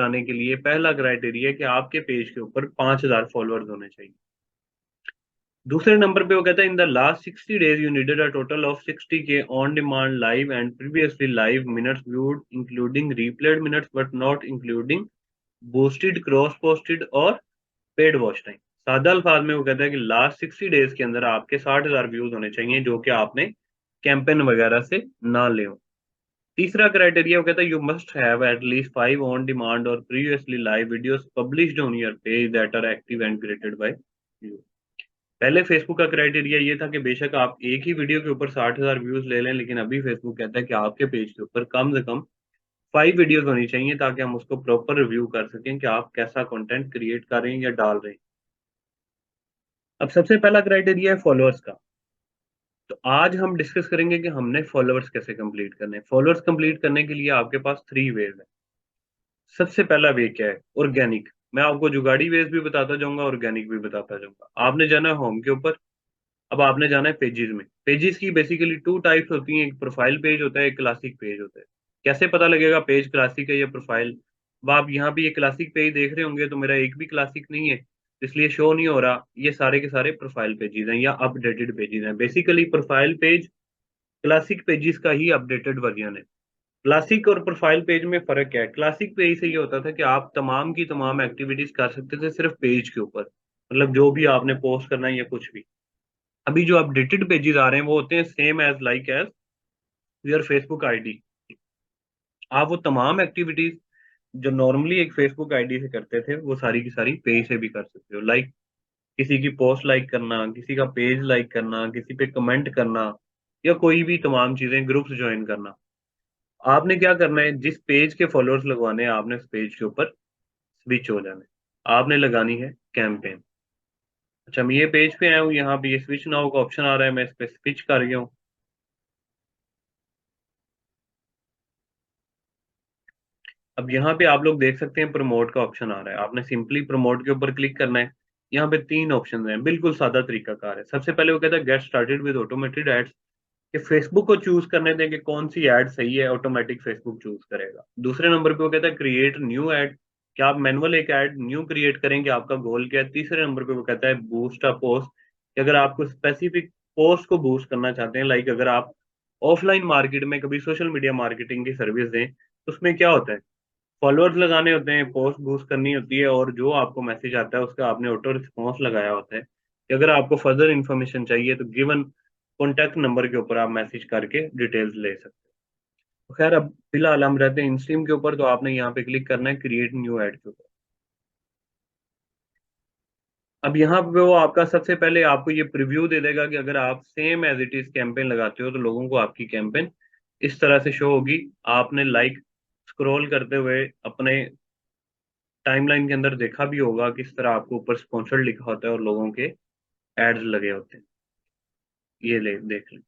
आने के लिए पहला क्राइटेरिया कि आपके पेज के ऊपर 5,000 फॉलोअर्स होने चाहिए। दूसरे नंबर पे वो कहता है in the last 60 days you needed a total of 60K on demand live and previously live minutes viewed including replayed minutes but not including boosted cross posted और पेड वॉच टाइम। सादा अल्फाज में वो कहता है कि लास्ट 60 डेज के अंदर आपके 60,000 व्यूज होने चाहिए जो कि आपने कैंपेन वगैरह से ना ले हो। तीसरा क्राइटेरिया वो कहता है you must have at least 5 on demand और previously live videos published on your page that are active and created by you. पहले फेसबुक का क्राइटेरिया ये था कि बेशक आप एक ही वीडियो के ऊपर 60,000 व्यूज ले लें, लेकिन अभी फेसबुक कहता है कि आपके पेज के ऊपर कम से कम 5 वीडियोस होनी चाहिए ताकि हम उसको प्रॉपर रिव्यू कर सकें कि आप कैसा कंटेंट क्रिएट कर रहे हैं या डाल रहे हैं। अब सबसे पहला क्राइटेरिया है फॉलोअर्स का। तो आज हम डिस्कस करेंगे कि हमने फॉलोअर्स कैसे कंप्लीट करने हैं। फॉलोअर्स कंप्लीट करने के लिए आपके पास 3 वेज है। सबसे पहला वे क्या है? ऑर्गेनिक। मैं आपको जुगाड़ी वेज भी बताता जाऊंगा, ऑर्गेनिक भी बताता जाऊंगा। आपने जाना है होम के ऊपर। अब आपने जाना है पेजेस में। पेजेस की बेसिकली 2 टाइप्स होती हैं, एक प्रोफाइल पेज होता है, एक क्लासिक पेज होता है। कैसे पता लगेगा पेज क्लासिक है या प्रोफाइल? अब आप यहाँ पे ये क्लासिक पेज देख रहे होंगे तो मेरा एक भी क्लासिक नहीं है, इसलिए शो नहीं हो रहा। ये सारे के सारे प्रोफाइल पेजेस हैं या अपडेटेड पेजेस हैं। Basically profile page classic pages का ही अपडेटेड वर्जन है। क्लासिक और प्रोफाइल पेज में फ़र्क क्या है? क्लासिक पेज से ये होता था कि आप तमाम की तमाम एक्टिविटीज़ कर सकते थे सिर्फ़ पेज के ऊपर। मतलब जो भी आपने पोस्ट करना है या कुछ भी। अभी जो अपडेटेड पेजेस आ रहे हैं वो होते हैं same as like as your Facebook ID. आप वो तमाम एक्टिविटीज़ जो नॉर्मली एक फेसबुक आईडी से करते थे, वो सारी की सारी पेज से भी कर सकते हो। लाइक किसी की पोस्ट लाइक करना, किसी का पेज लाइक करना, किसी पे कमेंट करना या कोई भी तमाम चीज़ें, ग्रुप्स जॉइन करना। आपने क्या करना है, जिस पेज के फॉलोअर्स लगवाने हैं आपने उस पेज के ऊपर स्विच हो जाना है। आपने लगानी है कैंपेन। अच्छा, मैं ये पेज पे आया हूँ, यहाँ पे ये स्विच नाउ का ऑप्शन आ रहा है, मैं इस पे स्विच कर गया हूँ। अब यहाँ पे आप लोग देख सकते हैं प्रमोट का ऑप्शन आ रहा है। आपने सिंपली प्रमोट के ऊपर क्लिक करना है। यहाँ पे 3 ऑप्शन हैं, बिल्कुल सादा तरीकाकार है। सबसे पहले वो कहता है get started with automated ads, कि फेसबुक को चूज करने दें कि कौन सी एड सही है, ऑटोमेटिक फेसबुक चूज करेगा। दूसरे नंबर पे वो कहता है क्रिएट न्यू एड, कि आप मैनुअल एक एड न्यू क्रिएट करेंगे, आपका गोल क्या है। तीसरे नंबर पे वो कहता है बूस्ट अ पोस्ट, कि अगर आपको स्पेसिफिक पोस्ट को बूस्ट करना चाहते हैं, लाइक अगर आप ऑफलाइन मार्केट में कभी सोशल मीडिया मार्केटिंग की सर्विस दें तो उसमें क्या होता है, फॉलोअर्स लगाने होते हैं, पोस्ट बूस्ट करनी होती है और जो आपको मैसेज आता है उसका आपने ऑटो रिस्पॉन्स लगाया होता है कि अगर आपको फर्दर इन्फॉर्मेशन चाहिए तो गिवन कॉन्टैक्ट नंबर के ऊपर आप मैसेज करके डिटेल्स ले सकते हैं। तो खैर अब फिलहाल हम रहते हैं इंस्ट्रीम के ऊपर, तो आपने यहाँ पे क्लिक करना है क्रिएट न्यू एड के ऊपर। अब यहाँ पे वो आपका सबसे पहले आपको ये प्रीव्यू दे देगा कि अगर आप same as it is campaign लगाते हो तो लोगों को आपकी कैंपेन इस तरह से शो होगी। आपने लाइक स्क्रॉल करते हुए अपने टाइमलाइन के अंदर देखा भी होगा किस तरह आपको ऊपर स्पॉन्सर्ड लिखा होता है और लोगों के एड्स लगे होते हैं। ये ले देख लें।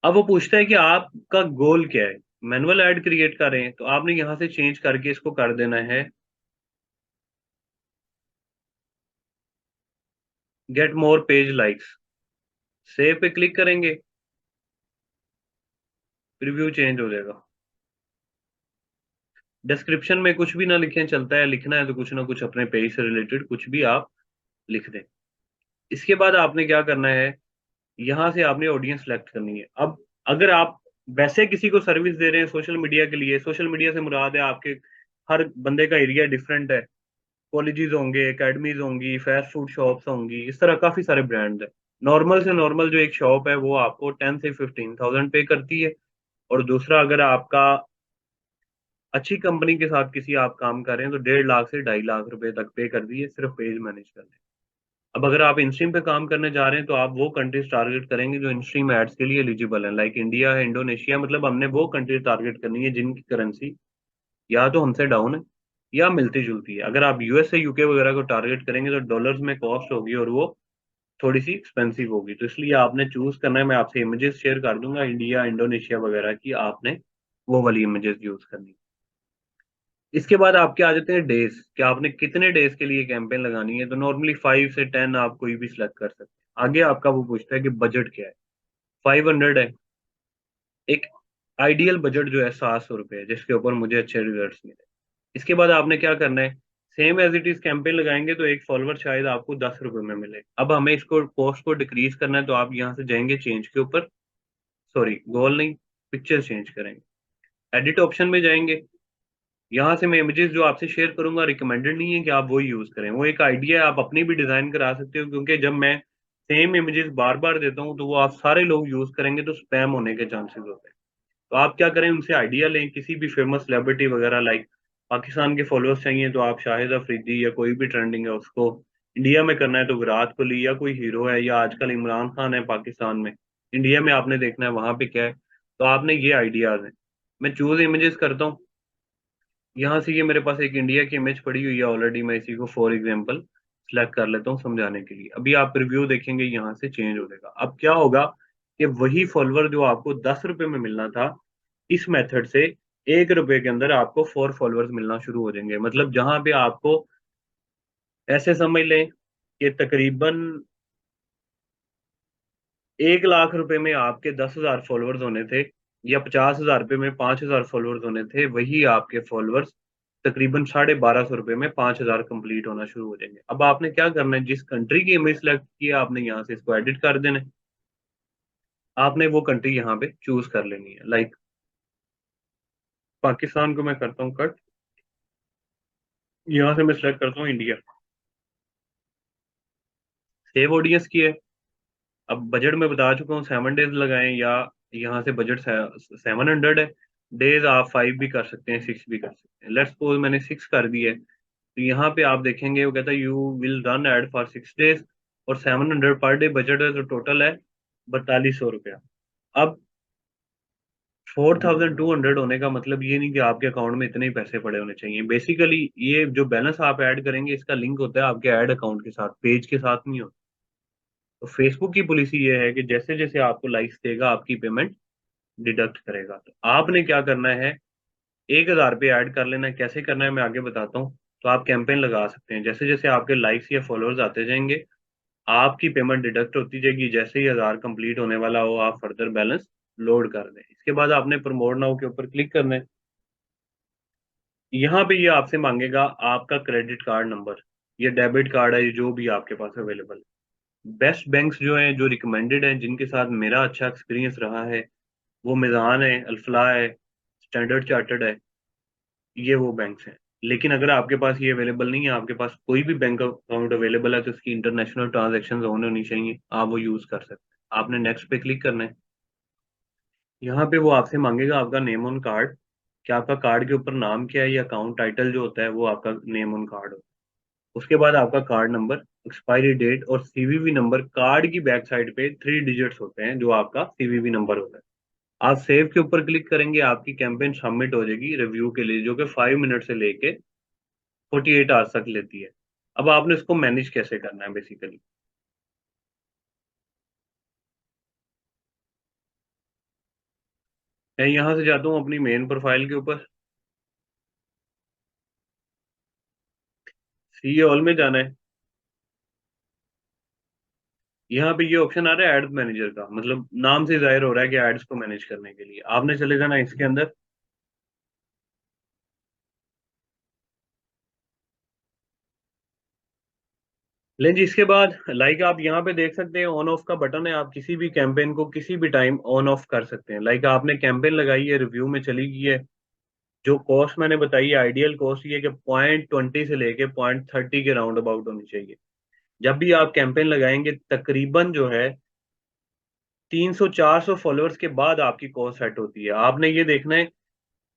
अब वो पूछता है कि आपका गोल क्या है। मैनुअल ऐड क्रिएट कर रहे हैं तो आपने यहाँ से चेंज करके इसको कर देना है get more page likes. Save पे क्लिक करेंगे, प्रीव्यू चेंज हो जाएगा। डिस्क्रिप्शन में कुछ भी ना लिखें चलता है, लिखना है तो कुछ ना कुछ अपने पेज से रिलेटेड कुछ भी आप लिख दें। इसके बाद आपने क्या करना है, यहाँ से आपने ऑडियंस सेलेक्ट करनी है। अब अगर आप वैसे किसी को सर्विस दे रहे हैं सोशल मीडिया के लिए, सोशल मीडिया से मुराद है आपके हर बंदे का एरिया डिफरेंट है। कॉलेजेस होंगे, एकेडमीज होंगी, फास्ट फूड शॉप्स होंगी, इस तरह काफी सारे ब्रांड है। नॉर्मल से नॉर्मल जो एक शॉप है वो आपको 10 से 15,000 पे करती है। और दूसरा अगर आपका अच्छी कंपनी के साथ किसी आप काम कर रहे हैं तो 1.5 लाख से 2.5 लाख रुपए तक पे कर दिए सिर्फ पेज मैनेज करने। अब अगर आप इनस्ट्रीम पे काम करने जा रहे हैं तो आप वो कंट्रीज टारगेट करेंगे जो इनस्ट्रीम एड्स के लिए एलिजिबल है, लाइक इंडिया है, इंडोनेशिया। मतलब हमने वो कंट्रीज टारगेट करनी है जिनकी करेंसी या तो हमसे डाउन है या मिलती जुलती है। अगर आप यूएस से यूके वगैरह को टारगेट करेंगे तो डॉलर्स में कॉस्ट होगी और वो थोड़ी सी एक्सपेंसिव होगी। तो इसलिए आपने चूज करना है, मैं आपसे इमेजेस शेयर कर दूंगा इंडिया इंडोनेशिया वगैरह की, आपने वो वाली इमेजेस यूज करनी है। इसके बाद आपके आ जाते हैं डेज, कि आपने कितने डेज के लिए कैंपेन लगानी है। तो नॉर्मली 5 से 10 आप कोई भी सिलेक्ट कर सकते हैं। आगे आपका वो पूछता है कि बजट क्या है। 500 है एक आइडियल बजट जो है, 700 रुपये है जिसके ऊपर मुझे अच्छे रिजल्ट मिले। इसके बाद आपने क्या करना है, same as it is campaign लगाएंगे तो एक फॉलोवर शायद आपको 10 रुपए में मिले। अब हमें इसको कॉस्ट को डिक्रीज करना है, तो आप यहाँ से जाएंगे चेंज के ऊपर, सॉरी गोल नहीं, पिक्चर चेंज करेंगे, एडिट ऑप्शन में जाएंगे। यहाँ से मैं इमेजेस जो आपसे शेयर करूंगा रिकमेंडेड नहीं है कि आप वो यूज करें, वो एक आइडिया है, आप अपनी भी डिजाइन करा सकते हो, क्योंकि जब मैं सेम इमेजेस बार बार देता हूँ तो वो आप सारे लोग यूज करेंगे तो स्पैम होने के चांसेस होते हैं। तो आप क्या करें, उनसे आइडिया लें, किसी भी फेमस सेलिब्रिटी वगैरह, लाइक पाकिस्तान के फॉलोअर्स चाहिए तो आप शाहिद अफरीदी या कोई भी ट्रेंडिंग है उसको, इंडिया में करना है तो विराट कोहली या कोई हीरो है, या आजकल इमरान खान है पाकिस्तान में, इंडिया में आपने देखना है वहां पे क्या है, तो आपने ये आइडियाज हैं। मैं चूज इमेजेस करता हूँ, यहाँ से ये मेरे पास एक इंडिया की इमेज पड़ी हुई है ऑलरेडी, मैं इसी को फॉर एग्जांपल सिलेक्ट कर लेता हूँ समझाने के लिए। अभी आप रिव्यू देखेंगे यहाँ से चेंज हो जाएगा। अब क्या होगा कि वही फॉलोवर जो आपको 10 रुपए में मिलना था, इस मेथड से 1 रुपए के अंदर आपको 4 फॉलोअर्स मिलना शुरू हो जाएंगे। मतलब जहां पे आपको, ऐसे समझ लें कि तकरीबन 1 लाख रुपए में आपके 10,000 फॉलोअर्स होने थे, या 50,000 रुपए में 5,000 फॉलोअर्स होने थे, वही आपके फॉलोअर्स तकरीबन 1250 रुपए में 5,000 कंप्लीट होना शुरू हो जाएंगे। अब आपने क्या करना है, जिस कंट्री की इमेज सेलेक्ट की है आपने यहाँ से इसको एडिट कर देना है, आपने वो कंट्री यहाँ पे चूज कर लेनी है। लाइक पाकिस्तान को मैं करता हूँ कट, यहाँ से मैं सिलेक्ट करता हूँ इंडिया, सेव ऑडियंस की है। अब बजट में बता चुका हूँ, 7 डेज लगाएं, या यहाँ से बजट 700 है, डेज आप 5 भी कर सकते हैं, 6 भी कर सकते हैं। लेट्स सपोज मैंने 6 कर दी है, तो यहाँ पे आप देखेंगे वो कहता है you will run ad for 6 days, और 700 पर डे बजट है, तो टोटल है 4200 रुपया। अब 4200 होने का मतलब ये नहीं कि आपके अकाउंट में इतने ही पैसे पड़े होने चाहिए। बेसिकली ये जो बैलेंस आप ऐड करेंगे इसका लिंक होता है आपके ऐड अकाउंट के साथ, पेज के साथ नहीं होता। तो फेसबुक की पॉलिसी ये है कि जैसे जैसे आपको लाइक्स देगा आपकी पेमेंट डिडक्ट करेगा। तो आपने क्या करना है, 1,000 रुपये ऐड कर लेना है। कैसे करना है मैं आगे बताता हूँ। तो आप कैंपेन लगा सकते हैं, जैसे जैसे आपके लाइक्स या फॉलोअर्स आते जाएंगे आपकी पेमेंट डिडक्ट होती जाएगी, जैसे ही 1,000 कंप्लीट होने वाला हो आप फर्दर बैलेंस लोड कर दें। इसके बाद आपने प्रमोट नाउ के ऊपर क्लिक करना है। यहाँ पे ये आपसे मांगेगा आपका क्रेडिट कार्ड नंबर या डेबिट कार्ड है जो भी आपके पास अवेलेबल है। बेस्ट बैंक्स जो हैं, जो रिकमेंडेड हैं, जिनके साथ मेरा अच्छा एक्सपीरियंस रहा है, वो मिज़ान है, अल्फला है, स्टैंडर्ड चार्टर्ड है, ये वो बैंक्स हैं। लेकिन अगर आपके पास ये अवेलेबल नहीं है, आपके पास कोई भी बैंक अकाउंट अवेलेबल है, तो उसकी इंटरनेशनल ट्रांजेक्शन होनी चाहिए, आप वो यूज कर सकते हैं। आपने नेक्स्ट पे क्लिक करना है। यहाँ पे वो आपसे मांगेगा आपका नेम ऑन कार्ड, कि आपका कार्ड के ऊपर नाम क्या है, या अकाउंट टाइटल जो होता है वो आपका नेम ऑन कार्ड होता है। उसके बाद आपका कार्ड नंबर, एक्सपायरी डेट और सीवीवी नंबर। कार्ड की बैक साइड पे 3 डिजिट्स होते हैं जो आपका सीवीवी नंबर होता है। आप सेव के ऊपर क्लिक करेंगे, आपकी कैंपेन सबमिट हो जाएगी रिव्यू के लिए, जो कि 5 मिनट से लेके 48 आवर्स तक लेती है। अब आपने इसको मैनेज कैसे करना है बेसिकली, मैं यहाँ से जाता हूँ अपनी मेन प्रोफाइल के ऊपर, सी ऑल में जाना है। यहाँ पे ये ऑप्शन आ रहा है एड्स मैनेजर का, मतलब नाम से जाहिर हो रहा है कि एड्स को मैनेज करने के लिए आपने चले जाना इसके अंदर। लेकिन जी इसके बाद लाइक आप यहाँ पे देख सकते हैं ऑन ऑफ का बटन है, आप किसी भी कैंपेन को किसी भी टाइम ऑन ऑफ कर सकते हैं। लाइक आपने कैंपेन लगाई है, रिव्यू में चली गई है, जो कॉस्ट मैंने बताई है आइडियल कॉस्ट ये कि 0.20 से लेके 0.30 के राउंड अबाउट होनी चाहिए। जब भी आप कैंपेन लगाएंगे तकरीबन जो है 300-400 फॉलोअर्स के बाद आपकी कॉस्ट सेट होती है। आपने ये देखना है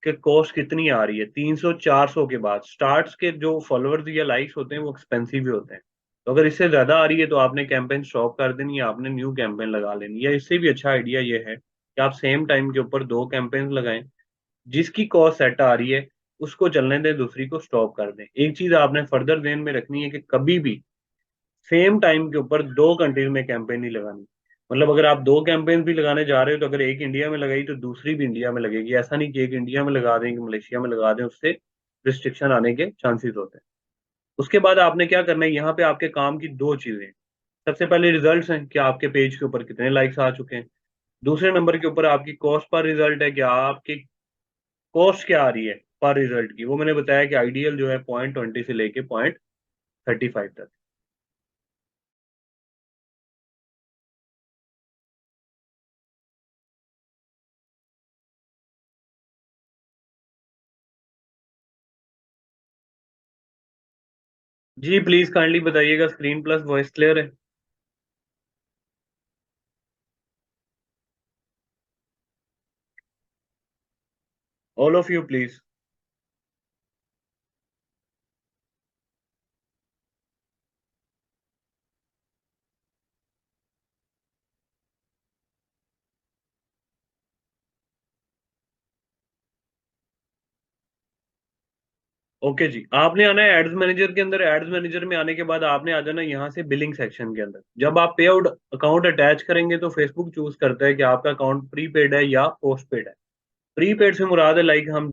कि कॉस्ट कितनी आ रही है। 300-400 के बाद स्टार्ट्स के जो फॉलोअर्स या लाइक्स होते हैं वो एक्सपेंसिव भी होते हैं। तो अगर इससे ज्यादा आ रही है तो आपने कैंपेन स्टॉप कर देनी है, आपने न्यू कैंपेन लगा लेनी है। या इससे भी अच्छा आइडिया ये है कि आप सेम टाइम के ऊपर 2 कैंपेन लगाएं, जिसकी कॉस्ट सेट आ रही है उसको चलने दें, दूसरी को स्टॉप कर दें। एक चीज आपने फर्दर ध्यान में रखनी है कि कभी भी सेम टाइम के ऊपर 2 कंट्रीज में कैंपेन नहीं लगानी। मतलब अगर आप 2 कैंपेन भी लगाने जा रहे हो तो अगर एक इंडिया में लगाई तो दूसरी भी इंडिया में लगेगी। ऐसा नहीं कि एक इंडिया में लगा दें कि मलेशिया में लगा दें, उससे रिस्ट्रिक्शन आने के चांसेस होते हैं। उसके बाद आपने क्या करना है, यहाँ पे आपके काम की 2 चीजें हैं। सबसे पहले रिजल्ट्स हैं कि आपके पेज के ऊपर कितने लाइक्स आ चुके हैं। दूसरे नंबर के ऊपर आपकी कॉस्ट पर रिजल्ट है कि आपकी कॉस्ट क्या आ रही है, पर रिजल्ट की, वो मैंने बताया कि आइडियल जो है 0.20 से लेके 0.35 तक। जी प्लीज काइंडली बताइएगा, स्क्रीन प्लस वॉइस क्लियर है? All of you please. Okay जी, आपने आना है एड्स मैनेजर के अंदर। एड्स मैनेजर में आने के बाद आपने आ जाना यहाँ से बिलिंग सेक्शन के अंदर। जब आप पे आउट अकाउंट अटैच करेंगे तो फेसबुक चूज करता है कि आपका अकाउंट प्रीपेड है या पोस्ट पेड है। प्रीपेड से मुराद है लाइक हम